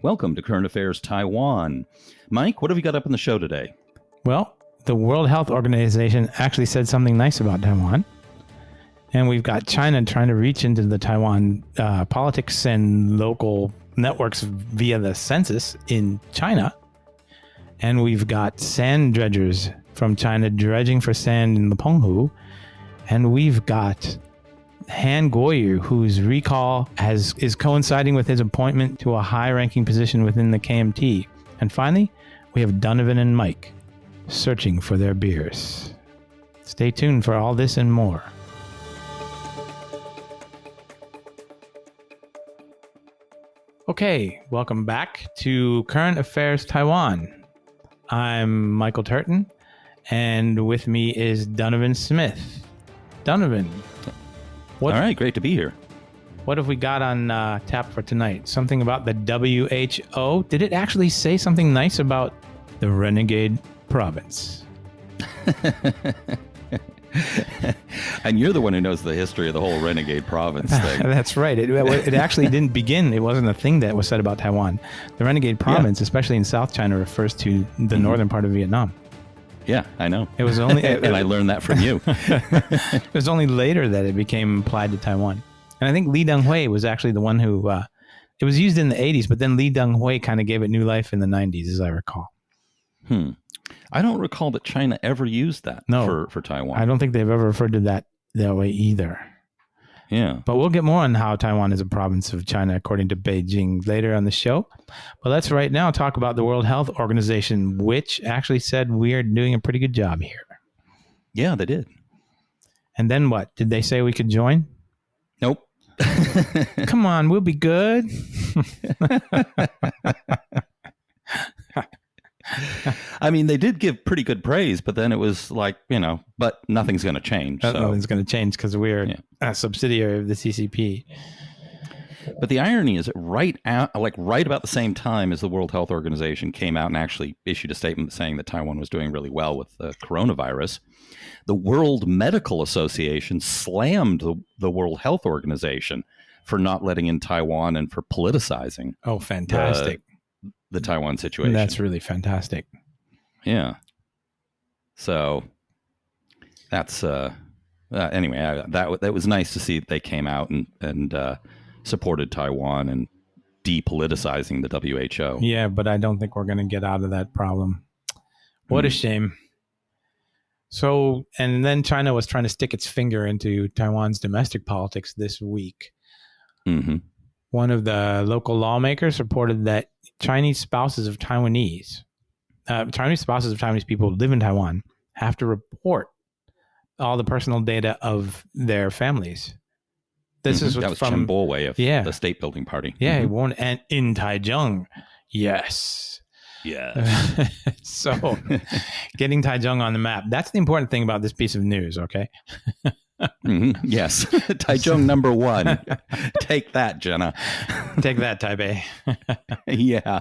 Welcome to Current Affairs Taiwan. Mike, what have we got up in the show today? Well, the World Health Organization actually said something nice about Taiwan. And we've got China trying to reach into the Taiwan politics and local networks via the census in China. And we've got sand dredgers from China dredging for sand in the Penghu. And we've got Han Kuo-yu, whose recall is coinciding with his appointment to a high-ranking position within the KMT. And finally, we have Donovan and Mike searching for their beers. Stay tuned for all this and more. Okay, welcome back to Current Affairs Taiwan. I'm Michael Turton, and with me is Donovan Smith. Donovan, all right, great to be here. What have we got on tap for tonight? Something about the WHO? Did it actually say something nice about the renegade province? And you're the one who knows the history of the whole renegade province thing. That's right. It actually didn't begin. It wasn't a thing that was said about Taiwan. The renegade province, especially in South China, refers to the northern part of Vietnam. Yeah, I know. It was only, and I learned that from you. It was only later that it became applied to Taiwan. And I think Lee Deng-hui was actually the one who, it was used in the 80s, but then Lee Deng-hui kind of gave it new life in the 90s, as I recall. I don't recall that China ever used that for Taiwan. I don't think they've ever referred to that way either. Yeah. But we'll get more on how Taiwan is a province of China, according to Beijing, later on the show. But let's right now talk about the World Health Organization, which actually said we are doing a pretty good job here. Yeah, they did. And then what? Did they say we could join? Nope. Come on, we'll be good. I mean, they did give pretty good praise, but then it was like, but nothing's going to change. Nothing's going to change because we're a subsidiary of the CCP. But the irony is right about the same time as the World Health Organization came out and actually issued a statement saying that Taiwan was doing really well with the coronavirus, the World Medical Association slammed the World Health Organization for not letting in Taiwan and for politicizing. Oh, fantastic. The Taiwan situation. That's really fantastic. Yeah. So that's anyway. That was nice to see that they came out and supported Taiwan and depoliticizing the WHO. Yeah, but I don't think we're going to get out of that problem. What a shame. So, and then China was trying to stick its finger into Taiwan's domestic politics this week. Mm-hmm. One of the local lawmakers reported that Chinese spouses of Taiwanese people who live in Taiwan have to report all the personal data of their families. This is that was from Chen Bo-wei of the state building party. Yeah, he won, and in Taichung, yes. So getting Taichung on the map, that's the important thing about this piece of news, okay? Yes. Taichung number 1. Take that, Jenna. Take that, Taipei. Yeah.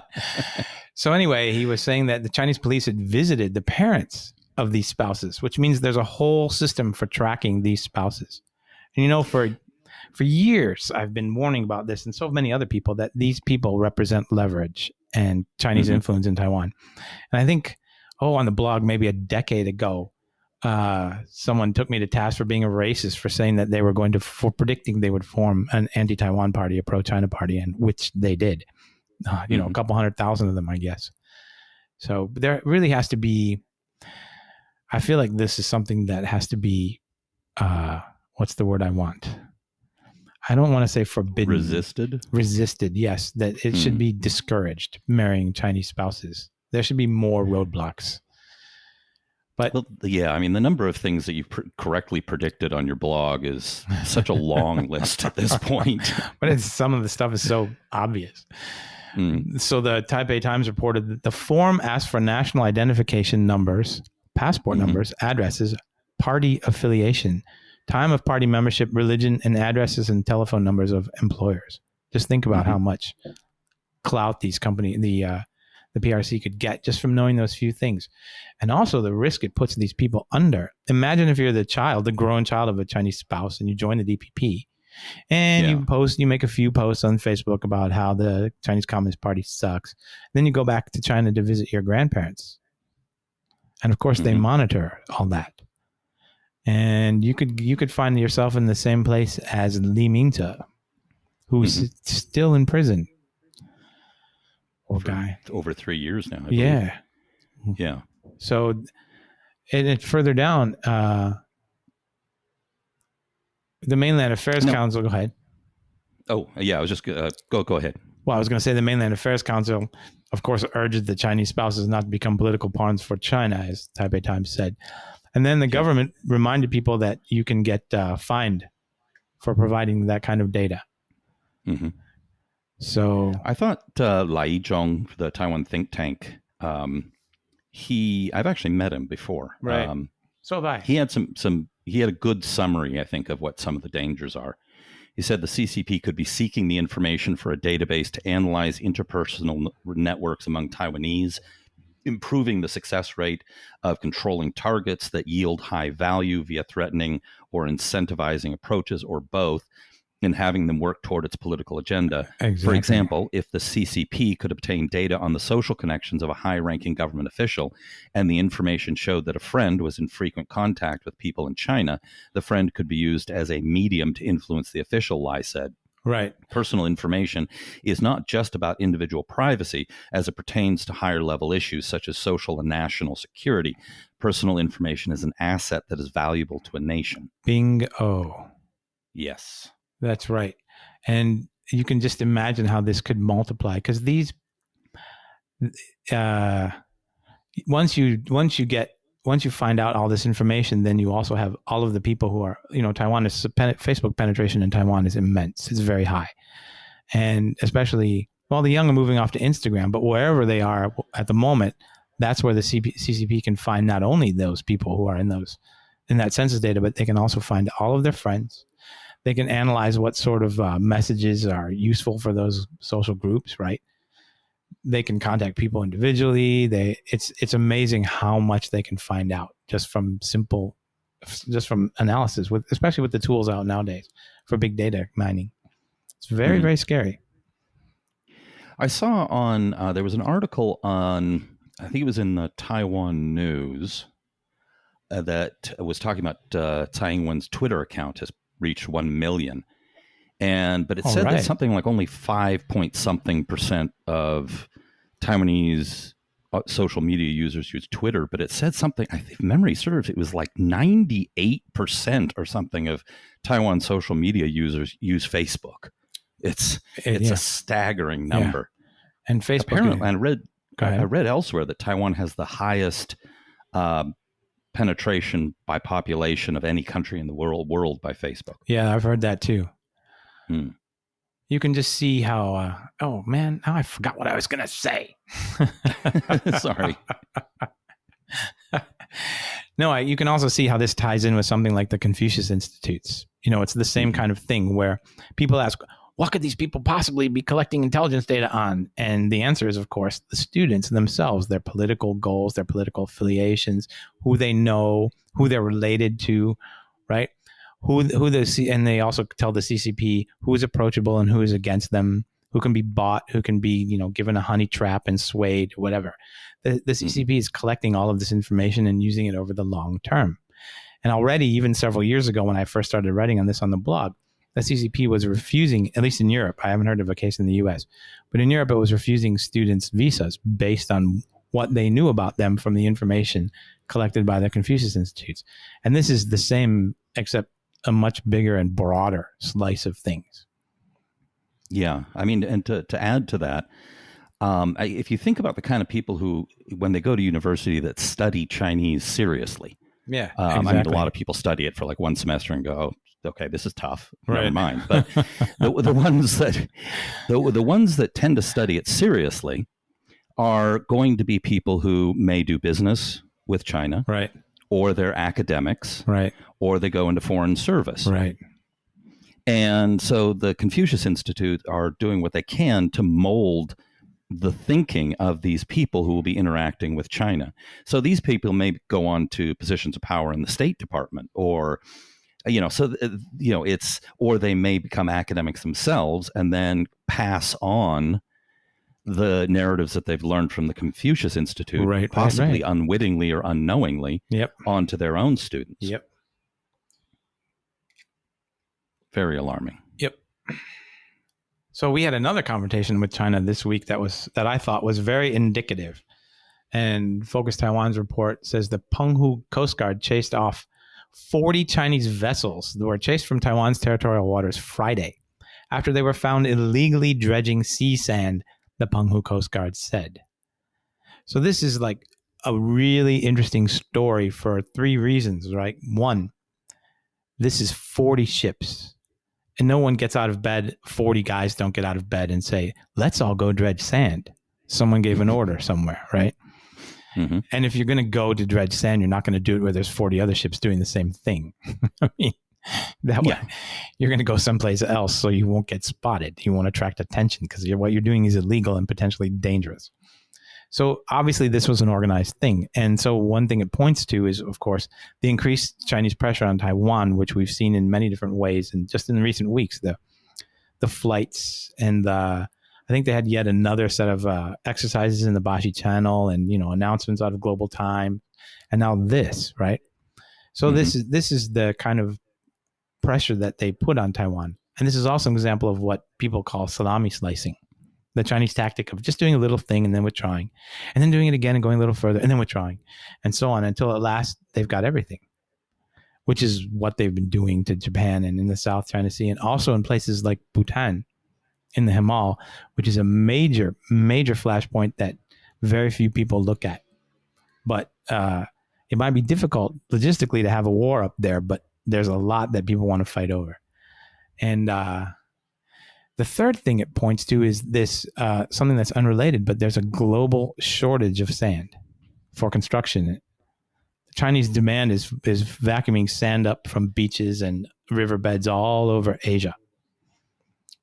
So anyway, he was saying that the Chinese police had visited the parents of these spouses, which means there's a whole system for tracking these spouses. And for years, I've been warning about this, and so many other people, that these people represent leverage and Chinese influence in Taiwan. And I think, on the blog, maybe a decade ago, someone took me to task for being a racist for saying that they were for predicting they would form an anti-Taiwan party, a pro-China party, and which they did. A couple 100,000 of them, I guess. So there really has to be, I feel like this is something that has to be, what's the word I want? I don't want to say forbidden. Resisted, yes. That it should be discouraged, marrying Chinese spouses. There should be more roadblocks. But I mean, the number of things that you correctly predicted on your blog is such a long list at this point. But some of the stuff is so obvious. So the Taipei Times reported that the form asked for national identification numbers, passport numbers, addresses, party affiliation, time of party membership, religion, and addresses and telephone numbers of employers. Just think about how much clout these companies, the PRC could get just from knowing those few things. And also the risk it puts these people under. Imagine if you're the growing child of a Chinese spouse and you join the DPP And you make a few posts on Facebook about how the Chinese Communist Party sucks. Then you go back to China to visit your grandparents. And of course, they monitor all that. And you could find yourself in the same place as Li Mingze, who's still in prison. Poor guy. Over 3 years now. Yeah. Yeah. So, and further down, the Mainland Affairs Council. Go ahead. Oh, yeah. I was just go ahead. Well, I was going to say the Mainland Affairs Council, of course, urged the Chinese spouses not to become political pawns for China, as Taipei Times said. And then the government reminded people that you can get fined for providing that kind of data. Mm-hmm. So I thought Lai Yizhong, the Taiwan think tank, I've actually met him before. Right. So have I. He had he had a good summary, I think, of what some of the dangers are. He said the CCP could be seeking the information for a database to analyze interpersonal networks among Taiwanese, improving the success rate of controlling targets that yield high value via threatening or incentivizing approaches, or both, and having them work toward its political agenda. Exactly. For example, if the CCP could obtain data on the social connections of a high-ranking government official, and the information showed that a friend was in frequent contact with people in China, the friend could be used as a medium to influence the official, Lai said. Right. Personal information is not just about individual privacy as it pertains to higher level issues such as social and national security. Personal information is an asset that is valuable to a nation. Bingo. Yes. That's right. And you can just imagine how this could multiply, because these once you find out all this information, then you also have all of the people who are, Facebook penetration in Taiwan is immense. It's very high. And especially, the young are moving off to Instagram, but wherever they are at the moment, that's where the CCP can find not only those people who are in that census data, but they can also find all of their friends. They can analyze what sort of messages are useful for those social groups, right? They can contact people individually. It's amazing how much they can find out just from analysis, especially with the tools out nowadays for big data mining. It's very, very scary. I saw there was an article on, I think it was in the Taiwan News, that was talking about Tsai Ing-wen's Twitter account has reached 1 million. But it said that something like only 5% of Taiwanese social media users use Twitter, but it said something, if memory serves, it was like 98% or something of Taiwan social media users use Facebook. It's a staggering number. Yeah. And Facebook, apparently, I read elsewhere that Taiwan has the highest penetration by population of any country in the world by Facebook. Yeah, I've heard that too. You can just see how, now I forgot what I was going to say. Sorry. No, you can also see how this ties in with something like the Confucius Institutes. It's the same kind of thing where people ask, what could these people possibly be collecting intelligence data on? And the answer is, of course, the students themselves, their political goals, their political affiliations, who they know, who they're related to, right? And they also tell the CCP who is approachable and who is against them, who can be bought, who can be, given a honey trap and swayed, whatever. The CCP is collecting all of this information and using it over the long term. And already, even several years ago, when I first started writing on this on the blog, the CCP was refusing, at least in Europe, I haven't heard of a case in the US, but in Europe, it was refusing students visas based on what they knew about them from the information collected by the Confucius Institutes. And this is the same, except a much bigger and broader slice of things. Yeah. I mean, and to add to that, if you think about the kind of people who, when they go to university, that study Chinese seriously. Yeah. Exactly. Exactly. I mean, a lot of people study it for like one semester and go, oh, okay, this is tough. Never mind. But the ones that tend to study it seriously are going to be people who may do business with China, right? Or they're academics, right? Or they go into foreign service, right? And so the Confucius Institute are doing what they can to mold the thinking of these people who will be interacting with China. So these people may go on to positions of power in the State Department or So it's, or they may become academics themselves and then pass on the narratives that they've learned from the Confucius Institute, possibly unwittingly or unknowingly, onto their own students. Yep. Very alarming. Yep. So we had another confrontation with China this week that I thought was very indicative. And Focus Taiwan's report says the Penghu Coast Guard chased off 40 Chinese vessels that were chased from Taiwan's territorial waters Friday after they were found illegally dredging sea sand, the Penghu Coast Guard said. So this is like a really interesting story for 3 reasons, right? 1, this is 40 ships, and no one gets out of bed. 40 guys don't get out of bed and say, let's all go dredge sand. Someone gave an order somewhere, right? Mm-hmm. And if you're going to go to dredge sand, you're not going to do it where there's 40 other ships doing the same thing. I mean, that way you're going to go someplace else so you won't get spotted. You won't attract attention because what you're doing is illegal and potentially dangerous. So obviously this was an organized thing. And so one thing it points to is, of course, the increased Chinese pressure on Taiwan, which we've seen in many different ways. And just in recent weeks, the flights and I think they had yet another set of exercises in the Bashi Channel and, announcements out of Global Time. And now this, right? So this is the kind of pressure that they put on Taiwan. And this is also an example of what people call salami slicing, the Chinese tactic of just doing a little thing and then withdrawing, and then doing it again and going a little further and then withdrawing, and so on until at last they've got everything, which is what they've been doing to Japan and in the South China Sea, and also in places like Bhutan in the Himal, which is a major, major flashpoint that very few people look at. But it might be difficult logistically to have a war up there, but there's a lot that people want to fight over. And the third thing it points to is this, something that's unrelated, but there's a global shortage of sand for construction. The Chinese demand is vacuuming sand up from beaches and riverbeds all over Asia.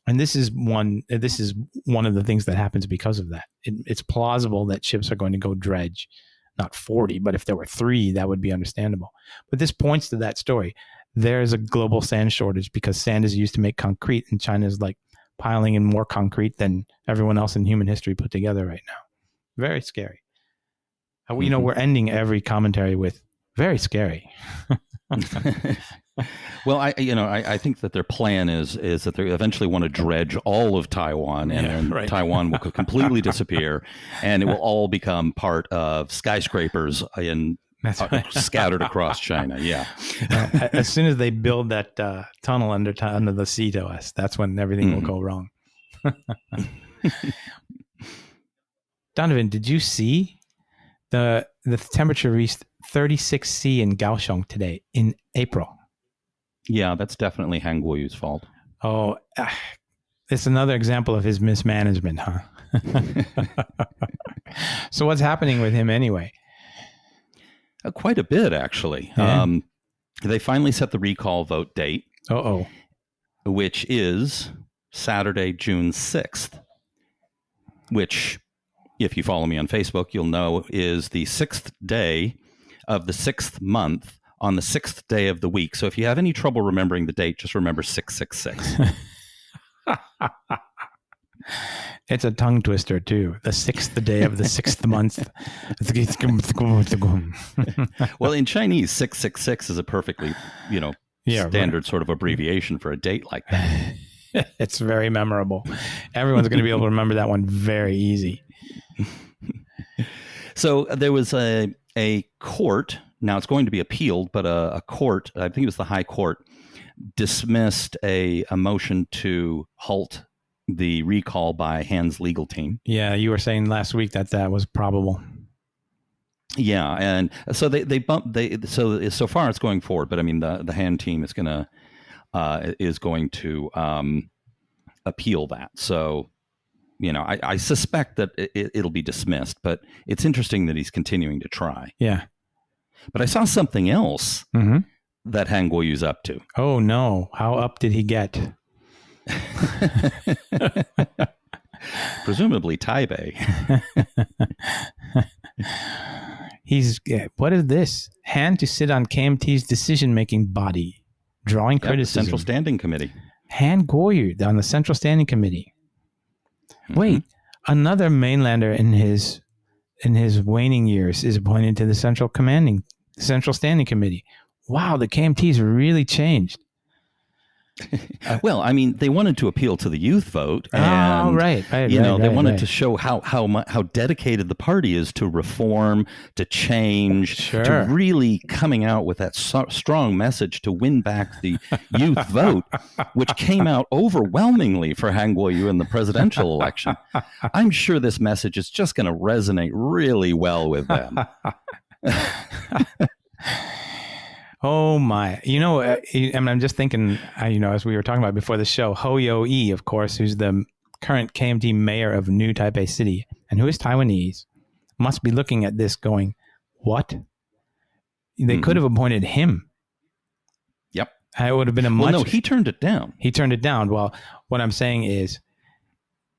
And this is one of the things that happens because of that. It's plausible that ships are going to go dredge, not 40, but if there were 3, that would be understandable. But this points to that story. There is a global sand shortage because sand is used to make concrete, and China is like piling in more concrete than everyone else in human history put together right now. Very scary. We're ending every commentary with very scary. Well, I think that their plan is that they eventually want to dredge all of Taiwan, and then Taiwan will completely disappear, and it will all become part of skyscrapers scattered across China. Yeah. As soon as they build that tunnel under the sea to us, that's when everything will go wrong. Donovan, did you see the temperature reached 36 C in Kaohsiung today in April? Yeah, that's definitely Han Kuo-yu's fault. Oh, it's another example of his mismanagement, huh? So what's happening with him anyway? Quite a bit, actually. Yeah. They finally set the recall vote date, which is Saturday, June 6th, which, if you follow me on Facebook, you'll know is the 6th day of the 6th month on the 6th day of the week. So if you have any trouble remembering the date, just remember 666. It's a tongue twister, too. The 6th day of the 6th month. Well, in Chinese, 666 is a perfectly, standard sort of abbreviation for a date like that. It's very memorable. Everyone's going to be able to remember that one very easy. So there was a court. Now it's going to be appealed, but a court, I think it was the High Court, dismissed a motion to halt the recall by Han's legal team. Yeah, you were saying last week that was probable. Yeah, and so they bumped. So far it's going forward, but I mean the Han team is going to appeal that. So I suspect that it'll be dismissed, but it's interesting that he's continuing to try. Yeah. But I saw something else that Han Kuo-yu's up to. Oh, no. How up did he get? Presumably Taipei. What is this? Han to sit on KMT's decision-making body. drawing The criticism. Central Standing Committee. Han Kuo-yu on the Central Standing Committee. Wait, another mainlander in his waning years is appointed to the Central Standing Committee. Wow, the KMT's really changed. Well, I mean, they wanted to appeal to the youth vote, and they wanted to show how dedicated the party is to reform, to change, to really coming out with that strong message to win back the youth vote, which came out overwhelmingly for Han Kuo-yu in the presidential election. I'm sure this message is just going to resonate really well with them. Oh my! I'm just thinking. As we were talking about before the show, Hou Yu-yi, of course, who's the current KMT mayor of New Taipei City and who is Taiwanese, must be looking at this, going, "What? They could have appointed him." Yep, it would have been a much. Well, no, he turned it down. He turned it down. Well, what I'm saying is,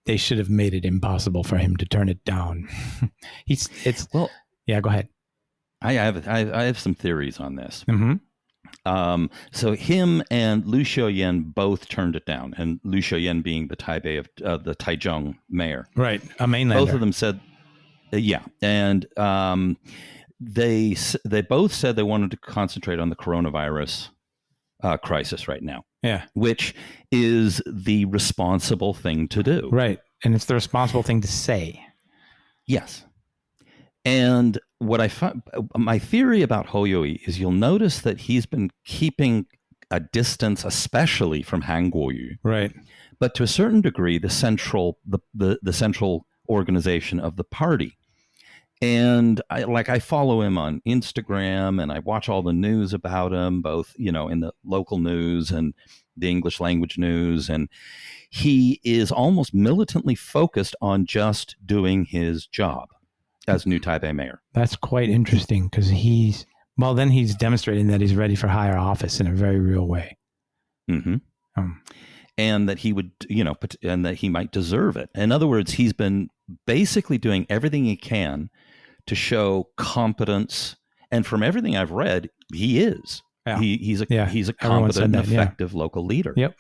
they should have made it impossible for him to turn it down. Yeah. Go ahead. I have some theories on this. Mm-hmm. So him and Liu Xiaoyan both turned it down, and Liu Xiaoyan being the the Taichung mayor, right? A mainlander. Both of them said, and they both said they wanted to concentrate on the coronavirus crisis right now. Yeah, which is the responsible thing to do, right? And it's the responsible thing to say. Yes. And what I find, my theory about Hou Yu-yi is you'll notice that he's been keeping a distance, especially from Han Kuo-yu. Right. But to a certain degree, the central organization of the party. And I follow him on Instagram, and I watch all the news about him, both, in the local news and the English language news. And he is almost militantly focused on just doing his job as new Taipei mayor. That's quite interesting, because he's demonstrating that he's ready for higher office in a very real way. Mm-hmm. And that he would, and that he might deserve it. In other words, he's been basically doing everything he can to show competence. And from everything I've read, he is. Yeah. He's a competent and effective local leader. Yep.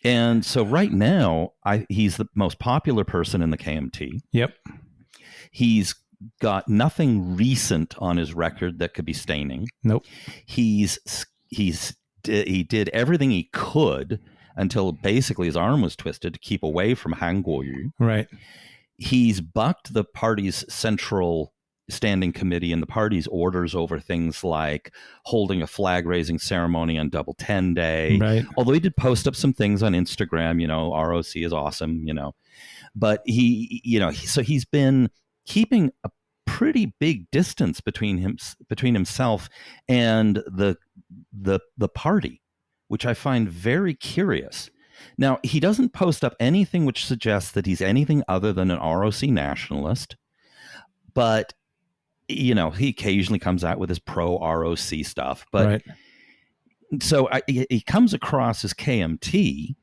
And so right now, he's the most popular person in the KMT. Yep. He's got nothing recent on his record that could be staining. Nope. He did everything he could until basically his arm was twisted to keep away from Han Kuo-yu. Right. He's bucked the party's central standing committee and the party's orders over things like holding a flag-raising ceremony on Double 10 Day. Right. Although he did post up some things on Instagram, ROC is awesome, But so he's been keeping a pretty big distance between himself and the party, which I find very curious. Now, he doesn't post up anything which suggests that he's anything other than an ROC nationalist, but he occasionally comes out with his pro-ROC stuff. But right. So he comes across as KMT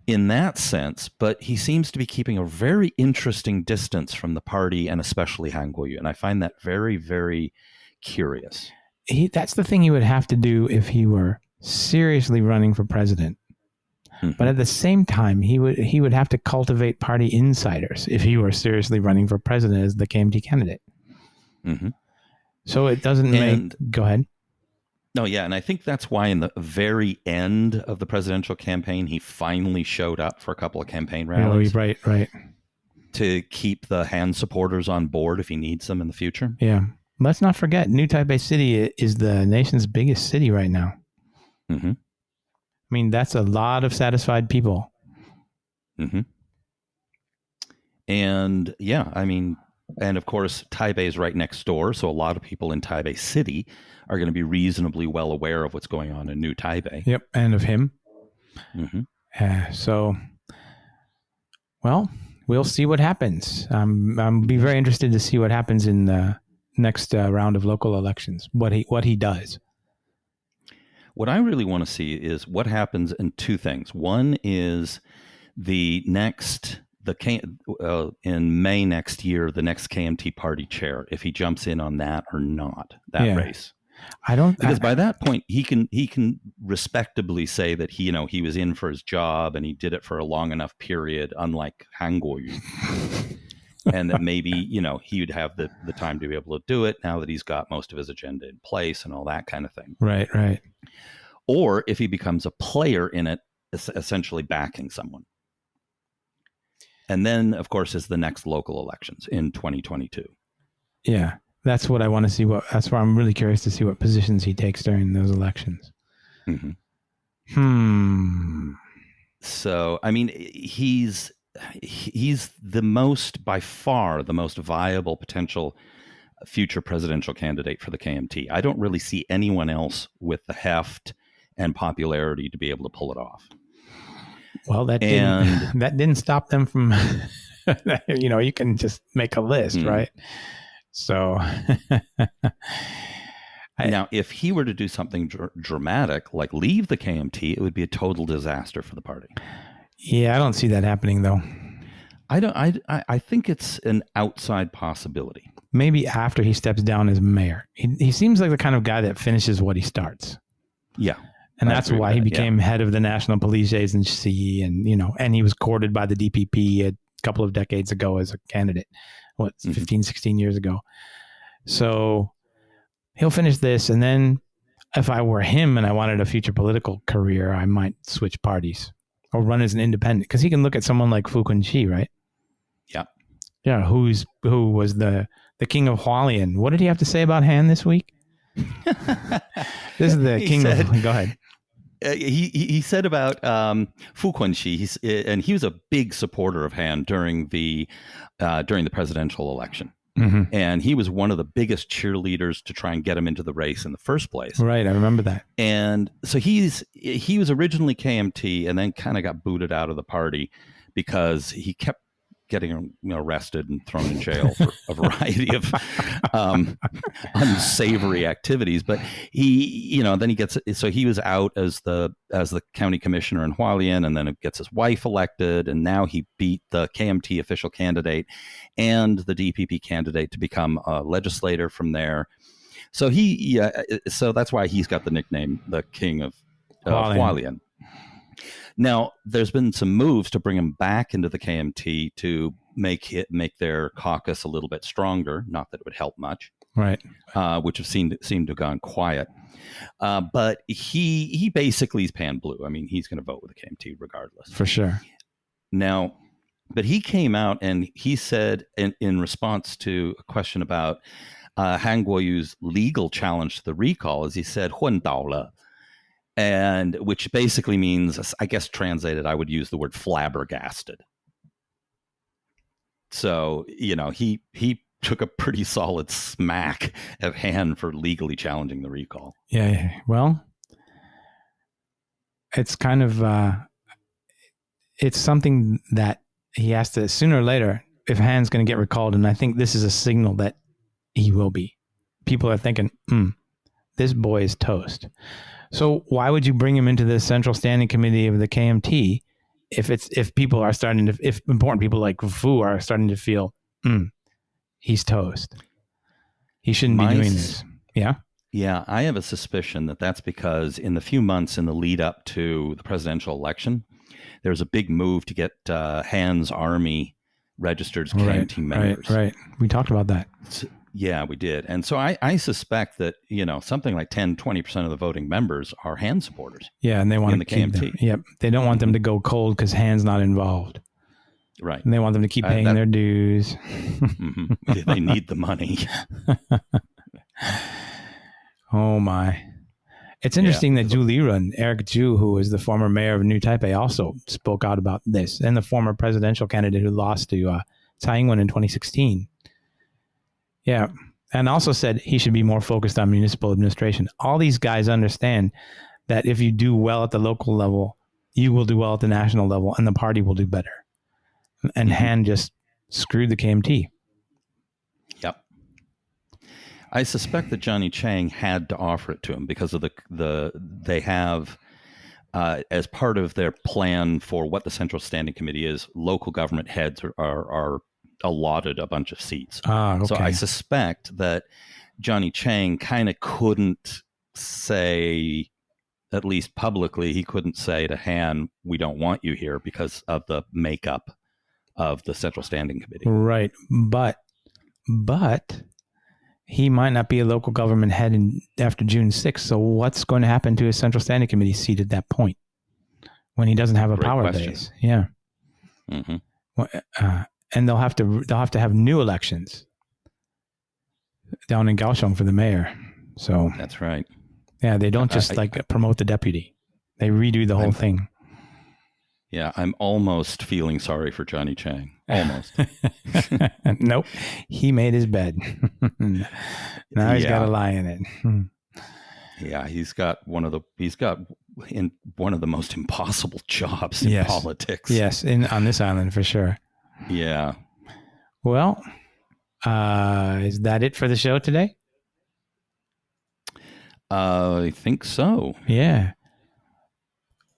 in that sense, but he seems to be keeping a very interesting distance from the party, and especially Han Kuo-yu. And I find that very, very curious. That's the thing he would have to do if he were seriously running for president. Mm-hmm. But at the same time, he would have to cultivate party insiders if he were seriously running for president as the KMT candidate. Mm-hmm. So it doesn't Go ahead. No, yeah, and I think that's why in the very end of the presidential campaign, he finally showed up for a couple of campaign rallies. Right. To keep the Han supporters on board if he needs them in the future. Yeah. Let's not forget, New Taipei City is the nation's biggest city right now. Mm-hmm. I mean, that's a lot of satisfied people. Mm-hmm. And and of course, Taipei is right next door, so a lot of people in Taipei City are going to be reasonably well aware of what's going on in New Taipei. Yep, and of him. Mm-hmm. We'll see what happens. I'm be very interested to see what happens in the next round of local elections. What he does. What I really want to see is what happens in two things. One is in May next year, the next KMT party chair, if he jumps in on that or not, that race. Because by that point he can respectably say that he was in for his job and he did it for a long enough period, unlike Han Kuo-yu. And that maybe, he would have the time to be able to do it now that he's got most of his agenda in place and all that kind of thing. Right. Or if he becomes a player in it, essentially backing someone. And then, of course, is the next local elections in 2022. Yeah, that's what I want to see. That's where I'm really curious to see what positions he takes during those elections. Mm-hmm. So, I mean, he's by far the most viable potential future presidential candidate for the KMT. I don't really see anyone else with the heft and popularity to be able to pull it off. Well, that didn't stop them from, you can just make a list, right? So now, if he were to do something dramatic, like leave the KMT, it would be a total disaster for the party. Yeah, I don't see that happening, though. I think it's an outside possibility. Maybe after he steps down as mayor. He seems like the kind of guy that finishes what he starts. Yeah. And that's why he became head of the National Police Agency, and and he was courted by the DPP a couple of decades ago as a candidate. 15, 16 years ago. So he'll finish this, and then if I were him and I wanted a future political career, I might switch parties or run as an independent, because he can look at someone like Fu Kun-chi, right? Yeah, who was the king of Hualien. What did he have to say about Han this week? This is the king of... Go ahead. He said about Fu Kun-chi, and he was a big supporter of Han during the presidential election. Mm-hmm. And he was one of the biggest cheerleaders to try and get him into the race in the first place. Right, I remember that. And so he was originally KMT and then kind of got booted out of the party because he kept getting arrested and thrown in jail for a variety of unsavory activities. But he was out as the county commissioner in Hualien, and then it gets his wife elected, and now he beat the KMT official candidate and the DPP candidate to become a legislator from there. So so that's why he's got the nickname the King of Hualien. Now, there's been some moves to bring him back into the KMT to make their caucus a little bit stronger. Not that it would help much, right? Which have seemed to have gone quiet. But he basically is pan blue. I mean, he's going to vote with the KMT regardless, for sure. Now, but he came out and he said in response to a question about Han Kuo-yu's legal challenge to the recall, as he said, 混倒了. And which basically means, I guess translated, I would use the word flabbergasted. So, he took a pretty solid smack at Han for legally challenging the recall. Yeah. Well, it's kind of, it's something that he has to, sooner or later, if Han's going to get recalled, and I think this is a signal that he will be. People are thinking, this boy is toast. So why would you bring him into the Central Standing Committee of the KMT if important people like Fu are starting to feel he's toast? He shouldn't be doing this. Yeah. Yeah, I have a suspicion that that's because in the few months in the lead up to the presidential election, there was a big move to get Han's army registered as KMT members. Right. We talked about that. Yeah, we did. And so I suspect that, something like 10, 20% of the voting members are Han supporters. Yeah, and they want to keep KMT. them. Yep. They don't want them to go cold because Han's not involved. Right. And they want them to keep paying their dues. Mm-hmm. They need the money. Oh, my. It's interesting that Zhu Lirun, Eric Zhu, who is the former mayor of New Taipei, also spoke out about this, and the former presidential candidate who lost to Tsai Ing-wen in 2016. Yeah. And also said he should be more focused on municipal administration. All these guys understand that if you do well at the local level, you will do well at the national level, and the party will do better. And Han just screwed the KMT. Yep. I suspect that Johnny Chang had to offer it to him because of they have, as part of their plan for what the Central Standing Committee is, local government heads are allotted a bunch of seats. Okay. So I suspect that Johnny Chang kind of couldn't say, at least publicly, he couldn't say to Han, we don't want you here because of the makeup of the Central Standing Committee. Right. But he might not be a local government head after June 6th. So what's going to happen to his Central Standing Committee seat at that point when he doesn't have a Great power question. base? Yeah. And they'll have to have new elections down in Kaohsiung for the mayor. So That's right. yeah, they don't just promote the deputy. They redo the whole thing. Yeah, I'm almost feeling sorry for Johnny Chang. Almost. Nope. He made his bed. Now he's got to lie in it. Yeah, he's got one of the most impossible jobs in politics. Yes, on this island for sure. Yeah. Well, is that it for the show today? I think so. Yeah.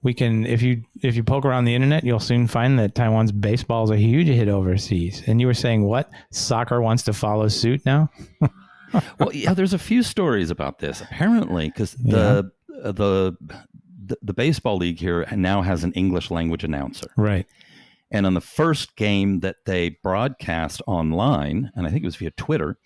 We can, if you poke around the internet, you'll soon find that Taiwan's baseball is a huge hit overseas. And you were saying what? Soccer wants to follow suit now? Well, yeah, there's a few stories about this. Apparently, because the baseball league here now has an English language announcer. Right. And on the first game that they broadcast online, and I think it was via Twitter,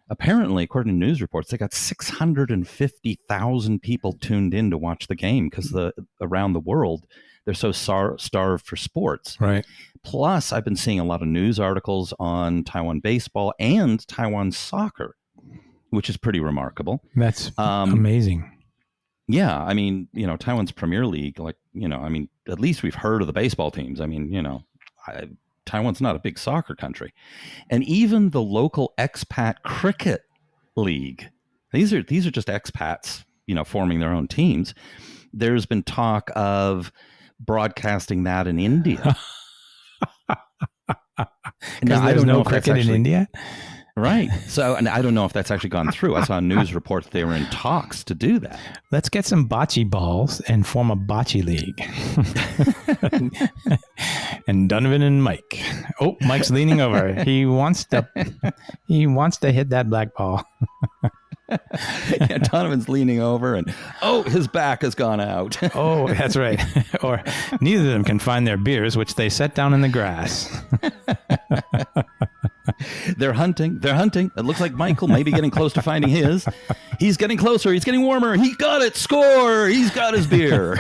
apparently, according to news reports, they got 650,000 people tuned in to watch the game because around the world, they're so starved for sports. Right. Plus, I've been seeing a lot of news articles on Taiwan baseball and Taiwan soccer, which is pretty remarkable. That's amazing. Yeah. I mean, Taiwan's Premier League, at least we've heard of the baseball teams. I mean, Taiwan's not a big soccer country. And even the local expat cricket league, these are just expats, forming their own teams. There's been talk of broadcasting that in India. Now, there's no cricket in India? Right. So, and I don't know if that's actually gone through. I saw a news report that they were in talks to do that. Let's get some bocce balls and form a bocce league. And Donovan and Mike. Oh, Mike's leaning over. He wants to hit that black ball. Yeah, Donovan's leaning over and, his back has gone out. Oh, that's right. Or neither of them can find their beers, which they set down in the grass. They're hunting. It looks like Michael may be getting close to finding his. He's getting closer. He's getting warmer. He got it. Score. He's got his beer.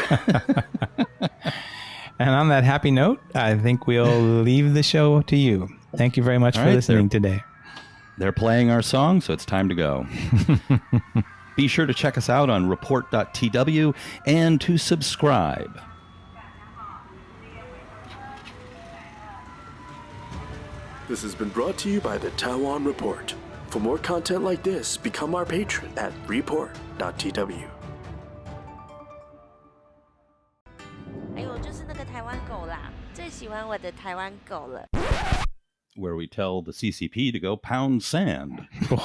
And on that happy note, I think we'll leave the show to you. Thank you very much for listening today. They're playing our song, so it's time to go. Be sure to check us out on report.tw and to subscribe. This has been brought to you by the Taiwan Report. For more content like this, become our patron at report.tw. 哎呦，就是那个台湾狗啦，最喜欢我的台湾狗了。 Where we tell the CCP to go pound sand. You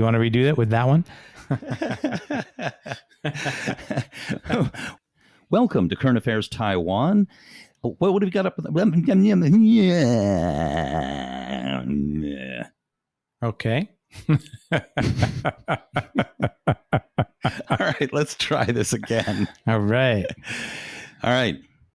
want to redo that with that one? Welcome to Current Affairs Taiwan. What have we got up? Okay. All right, let's try this again. All right. All right.